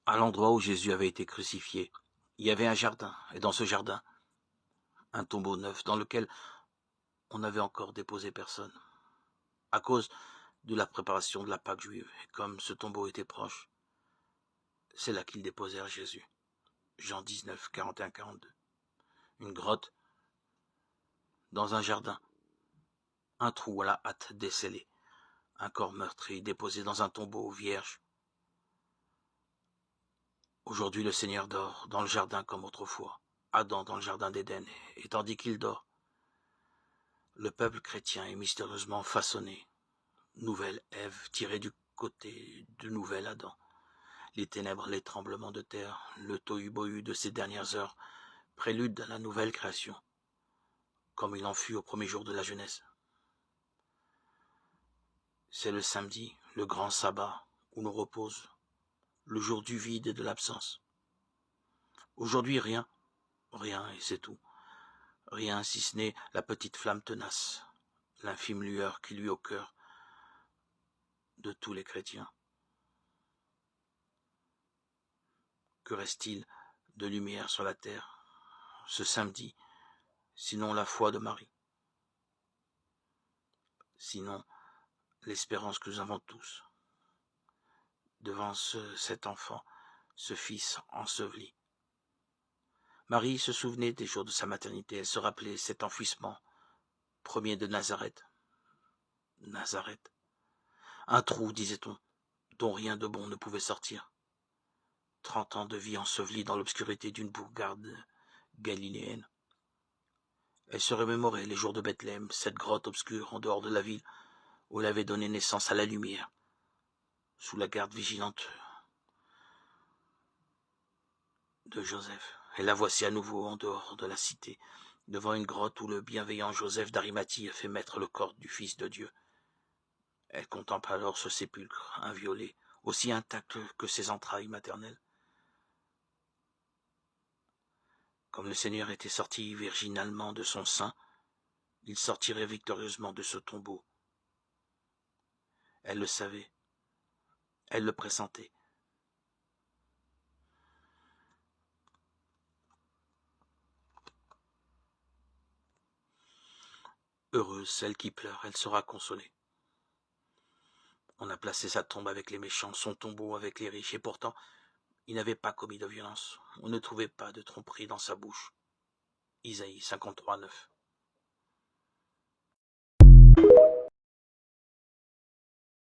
À l'endroit où Jésus avait été crucifié, il y avait un jardin, et dans ce jardin, un tombeau neuf dans lequel on n'avait encore déposé personne. À cause de la préparation de la Pâque juive, et comme ce tombeau était proche, c'est là qu'ils déposèrent Jésus. Jean 19, 41-42. Une grotte dans un jardin, un trou à la hâte décellé, un corps meurtri déposé dans un tombeau vierge. Aujourd'hui le Seigneur dort dans le jardin comme autrefois, Adam dans le jardin d'Éden, et tandis qu'il dort, le peuple chrétien est mystérieusement façonné. Nouvelle Ève tirée du côté du nouvel Adam. Les ténèbres, les tremblements de terre, le tohu-bohu de ces dernières heures, prélude à la nouvelle création, comme il en fut au premier jour de la jeunesse. C'est le samedi, le grand sabbat, où l'on repose, le jour du vide et de l'absence. Aujourd'hui, rien, et c'est tout. Rien si ce n'est la petite flamme tenace, l'infime lueur qui luit au cœur de tous les chrétiens. Que reste-t-il de lumière sur la terre ce samedi, sinon la foi de Marie, sinon l'espérance que nous avons tous devant cet enfant, ce fils enseveli. Marie se souvenait des jours de sa maternité, elle se rappelait cet enfouissement premier de Nazareth. Nazareth, un trou, disait-on, dont rien de bon ne pouvait sortir. 30 ans de vie ensevelie dans l'obscurité d'une bourgade galiléenne. Elle se remémorait les jours de Bethléem, cette grotte obscure en dehors de la ville, où elle avait donné naissance à la lumière, sous la garde vigilante de Joseph. Et la voici à nouveau en dehors de la cité, devant une grotte où le bienveillant Joseph d'Arimathie a fait mettre le corps du Fils de Dieu. Elle contemple alors ce sépulcre inviolé, aussi intact que ses entrailles maternelles. Comme le Seigneur était sorti virginalement de son sein, il sortirait victorieusement de ce tombeau. Elle le savait, elle le pressentait. Heureuse celle qui pleure, elle sera consolée. On a placé sa tombe avec les méchants, son tombeau avec les riches, et pourtant, il n'avait pas commis de violence. On ne trouvait pas de tromperie dans sa bouche. Isaïe 53, 9.